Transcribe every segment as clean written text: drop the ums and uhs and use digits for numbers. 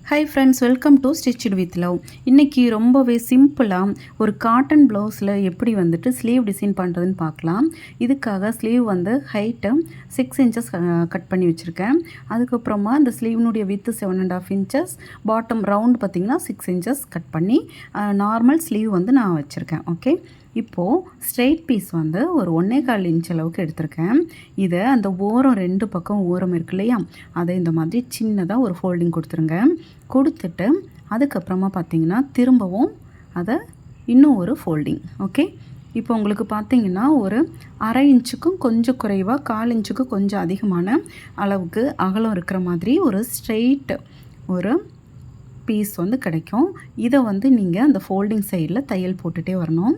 Hi friends, welcome to stitched with love. இன்றைக்கி ரொம்பவே சிம்பிளாக ஒரு காட்டன் ப்ளவுஸில் எப்படி வந்துட்டு ஸ்லீவ் டிசைன் பண்ணுறதுன்னு பார்க்கலாம். இதுக்காக ஸ்லீவ் வந்து ஹைட்டை 6 இன்ச்சஸ் கட் பண்ணி வச்சுருக்கேன். அதுக்கப்புறமா இந்த ஸ்லீவ்னுடைய வித்து 7.5 இன்ச்சஸ், பாட்டம் ரவுண்ட் பார்த்திங்கன்னா 6 இன்ச்சஸ் கட் பண்ணி நார்மல் ஸ்லீவ் வந்து நான் வச்சுருக்கேன். ஓகே, இப்போது ஸ்ட்ரெயிட் பீஸ் வந்து ஒரு 1.25 இன்ச் அளவுக்கு எடுத்திருக்கேன். இதை அந்த ஓரம் 2 பக்கம் ஓரம் இருக்கு இல்லையா, அதை இந்த மாதிரி சின்னதாக ஒரு ஃபோல்டிங் கொடுத்துட்டு அதுக்கப்புறமா பார்த்திங்கன்னா திரும்பவும் அதை இன்னும் ஒரு ஃபோல்டிங். ஓகே, இப்போ உங்களுக்கு பார்த்திங்கன்னா ஒரு 1/2 இன்ச்சுக்கும் கொஞ்சம் குறைவாக 1/4 இன்ச்சுக்கும் கொஞ்சம் அதிகமான அளவுக்கு அகலம் இருக்கிற மாதிரி ஒரு ஸ்ட்ரெயிட் ஒரு பீஸ் வந்து கிடைக்கும். இதை வந்து நீங்கள் அந்த ஃபோல்டிங் சைடில் தையல் போட்டுகிட்டே வரணும்.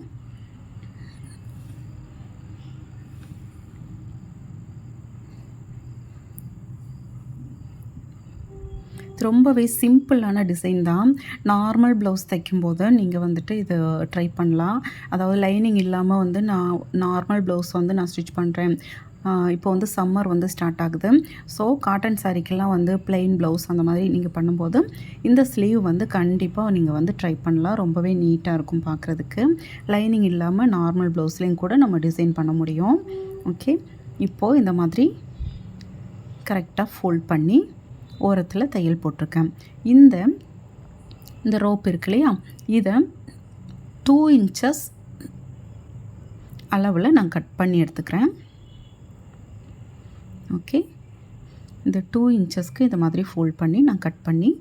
ரொம்பவே சிம்பிளான டிசைன் தான். நார்மல் ப்ளவுஸ் தைக்கும்போது நீங்கள் வந்துட்டு இது ட்ரை பண்ணலாம். அதாவது லைனிங் இல்லாமல் வந்து நான் நார்மல் ப்ளவுஸ் வந்து நான் ஸ்டிச் பண்ணுறேன். இப்போ வந்து சம்மர் வந்து ஸ்டார்ட் ஆகுது. ஸோ காட்டன் சாரீக்கெல்லாம் வந்து ப்ளெயின் ப்ளவுஸ் அந்த மாதிரி நீங்கள் பண்ணும்போது இந்த ஸ்லீவ் வந்து கண்டிப்பாக நீங்கள் வந்து ட்ரை பண்ணலாம். ரொம்பவே நீட்டாக இருக்கும் பார்க்குறதுக்கு. லைனிங் இல்லாமல் நார்மல் ப்ளவுஸ்லேயும் கூட நம்ம டிசைன் பண்ண முடியும். ஓகே, இப்போது இந்த மாதிரி கரெக்டாக ஃபோல்ட் பண்ணி ஓரத்தில் தையல் போட்டிருக்கேன். இந்த ரோப் இருக்கு இல்லையா, இதை 2 இன்ச்சஸ் அளவில் நான் கட் பண்ணி எடுத்துக்கிறேன். ஓகே, இந்த 2 இன்ச்சஸ்க்கு இந்த மாதிரி ஃபோல்ட் பண்ணி நான் கட் பண்ணி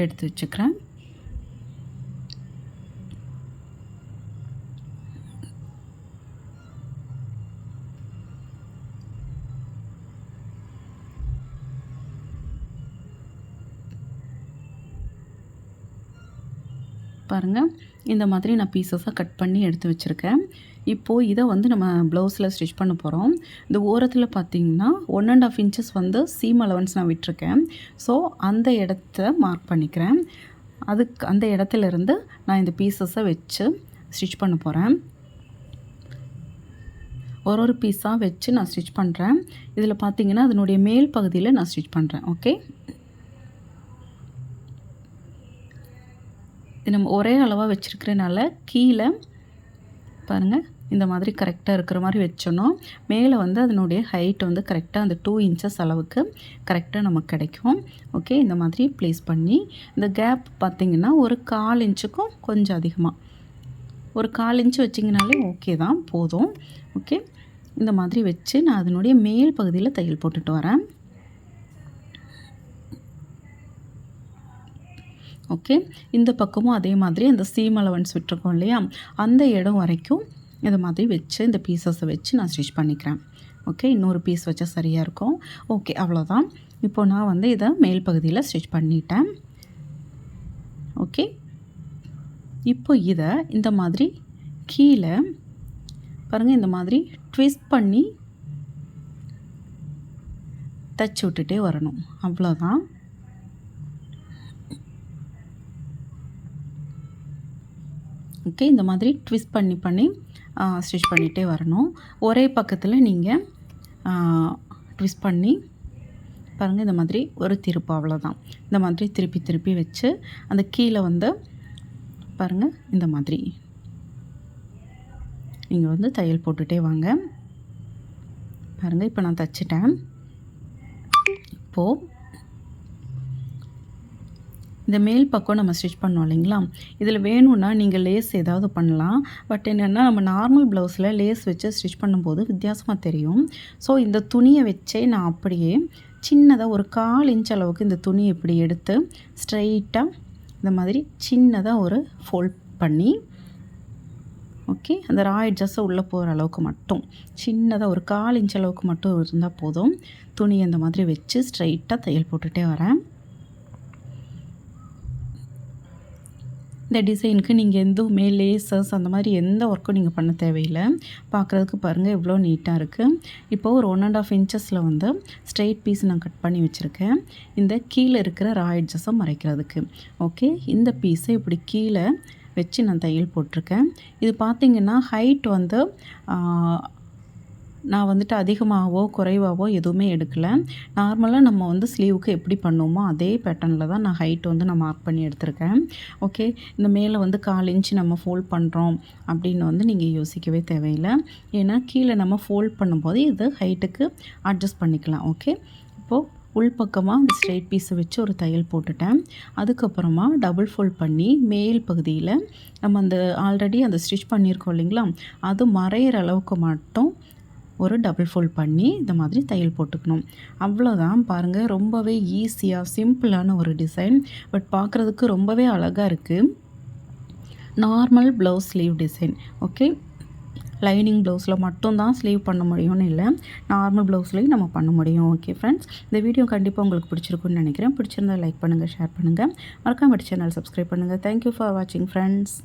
எடுத்து வச்சுக்கிறேன். பாருங்கள், இந்த மாதிரி நான் பீசஸாக கட் பண்ணி எடுத்து வச்சுருக்கேன். இப்போது இதை வந்து நம்ம ப்ளவுஸில் ஸ்டிச் பண்ண போகிறோம். இந்த ஓரத்தில் பார்த்திங்கன்னா 1.5 இன்ச்சஸ் வந்து சீம் அலவன்ஸ் நான் விட்டுருக்கேன். ஸோ அந்த இடத்த மார்க் பண்ணிக்கிறேன். அந்த இடத்துலேருந்து நான் இந்த பீசஸை வச்சு ஸ்டிச் பண்ண போகிறேன். ஒரு பீஸாக வச்சு நான் ஸ்டிச் பண்ணுறேன். இதில் பார்த்திங்கன்னா அதனுடைய மேல் பகுதியில் நான் ஸ்டிச் பண்ணுறேன். ஓகே, இது நம்ம ஒரே அளவாக வச்சுருக்கிறனால கீழே பாருங்கள் இந்த மாதிரி கரெக்டாக இருக்கிற மாதிரி வச்சோன்னா மேலே வந்து அதனுடைய ஹைட் வந்து கரெக்டாக அந்த 2 இன்ச்சஸ் அளவுக்கு கரெக்டாக நமக்கு கிடைக்கும். ஓகே, இந்த மாதிரி ப்ளேஸ் பண்ணி இந்த கேப் பார்த்திங்கன்னா ஒரு 1/4 இன்ச்சுக்கும் கொஞ்சம் அதிகமாக ஒரு 1/4 இன்ச்சு வச்சிங்கனாலே ஓகே தான், போதும். ஓகே, இந்த மாதிரி வச்சு நான் அதனுடைய மேல் பகுதியில் தையல் போட்டுட்டு வரேன். ஓகே, இந்த பக்கமும் அதே மாதிரி அந்த சீம் அலவன்ஸ் விட்டுருக்கோம் இல்லையா, அந்த இடம் வரைக்கும் இதை மாதிரி வச்சு இந்த பீசஸை வச்சு நான் ஸ்டிச் பண்ணிக்கிறேன். ஓகே, இன்னொரு பீஸ் வச்சா சரியாக இருக்கும். ஓகே, அவ்வளோதான். இப்போ நான் வந்து இதை மேல் பகுதியில் ஸ்டிச் பண்ணிட்டேன். ஓகே, இப்போ இதை இந்த மாதிரி கீழே பாருங்கள் இந்த மாதிரி ட்விஸ்ட் பண்ணி தச்சு விட்டுட்டே வரணும். அவ்வளோதான். ஓகே, இந்த மாதிரி ட்விஸ்ட் பண்ணி ஸ்டிச் பண்ணிகிட்டே வரணும். ஒரே பக்கத்தில் நீங்கள் ட்விஸ்ட் பண்ணி பாருங்கள் இந்த மாதிரி ஒரு திருப்பு, அவ்வளோதான். இந்த மாதிரி திருப்பி வச்சு அந்த கீழே வந்து பாருங்கள் இந்த மாதிரி நீங்கள் வந்து தையல் போட்டுகிட்டே வாங்க. பாருங்கள், இப்போ நான் தைச்சிட்டேன். இப்போது இந்த மேல் பக்கம் நம்ம ஸ்டிச் பண்ணோம் இல்லைங்களா, இதில் வேணும்னா நீங்கள் லேஸ் ஏதாவது பண்ணலாம். பட் என்னென்னா நம்ம நார்மல் ப்ளவுஸில் லேஸ் வச்சு ஸ்டிச் பண்ணும்போது வித்தியாசமாக தெரியும். ஸோ இந்த துணியை வச்சே நான் அப்படியே சின்னதாக ஒரு 1/4 இன்ச் அளவுக்கு இந்த துணி இப்படி எடுத்து ஸ்ட்ரைட்டாக இந்த மாதிரி சின்னதாக ஒரு ஃபோல்ட் பண்ணி ஓகே, அந்த ரா எட்ஜஸை உள்ளே போகிற அளவுக்கு மட்டும் சின்னதாக ஒரு 1/4 இன்ச் அளவுக்கு மட்டும் இருந்தால் போதும். துணி அந்த மாதிரி வச்சு ஸ்ட்ரைட்டாக தையல் போட்டுகிட்டே வரேன். இந்த டிசைனுக்கு நீங்கள் எதுவுமே லேசஸ் அந்த மாதிரி எந்த ஒர்க்கும் நீங்கள் பண்ண தேவையில்லை. பார்க்குறதுக்கு பாருங்கள் எவ்வளோ நீட்டாக இருக்குது. இப்போது ஒரு 1.5 இன்ச்சஸில் வந்து ஸ்ட்ரெயிட் பீஸ் நான் கட் பண்ணி வச்சுருக்கேன், இந்த கீழே இருக்கிற ரா எட்ஜஸை மறைக்கிறதுக்கு. ஓகே, இந்த பீஸை இப்படி கீழே வச்சு நான் தையல் போட்டிருக்கேன். இது பார்த்திங்கன்னா ஹைட் வந்து நான் வந்துட்டு அதிகமாகவோ குறைவாகவோ எதுவுமே எடுக்கல. நார்மலாக நம்ம வந்து ஸ்லீவுக்கு எப்படி பண்ணுவோமோ அதே பேட்டர்னில் தான் நான் ஹைட் வந்து நான் மார்க் பண்ணி எடுத்திருக்கேன். ஓகே. இந்த மேலே வந்து 1/4 இன்ச் நம்ம ஃபோல்ட் பண்ணுறோம் அப்படின்னு வந்து நீங்கள் யோசிக்கவே தேவையில்லை. ஏன்னா கீழே நம்ம ஃபோல்ட் பண்ணும்போது இது ஹைட்டுக்கு அட்ஜஸ்ட் பண்ணிக்கலாம். ஓகே. இப்போது உள்பக்கமாக அந்த ஸ்ட்ரெயிட் பீஸை வச்சு ஒரு தையல் போட்டுட்டேன். அதுக்கப்புறமா டபுள் ஃபோல்ட் பண்ணி மேல் பகுதியில் நம்ம அந்த ஆல்ரெடி அந்த ஸ்டிச் பண்ணியிருக்கோம் இல்லைங்களா, அது மறையிற அளவுக்கு மட்டும் ஒரு டபுள் ஃபோல்ட் பண்ணி இந்த மாதிரி தையல் போட்டுக்கணும். அவ்வளோதான். பாருங்கள், ரொம்பவே ஈஸியாக சிம்பிளான ஒரு டிசைன். பட் பார்க்குறதுக்கு ரொம்பவே அழகாக இருக்குது. Normal blouse sleeve design. Okay. Lining ப்ளவுஸில் மட்டும்தான் ஸ்லீவ் பண்ண முடியும்னு இல்லை, நார்மல் ப்ளவுஸ்லேயும் நம்ம பண்ண முடியும். ஓகே ஃப்ரெண்ட்ஸ், இந்த வீடியோ கண்டிப்பாக உங்களுக்கு பிடிச்சிருக்குன்னு நினைக்கிறேன். பிடிச்சிருந்தா லைக் பண்ணுங்கள், ஷேர் பண்ணுங்கள், மறக்காம சேனல் சப்ஸ்கிரைப் பண்ணுங்கள். தேங்க்யூ ஃபார் வாட்சிங் ஃப்ரெண்ட்ஸ்.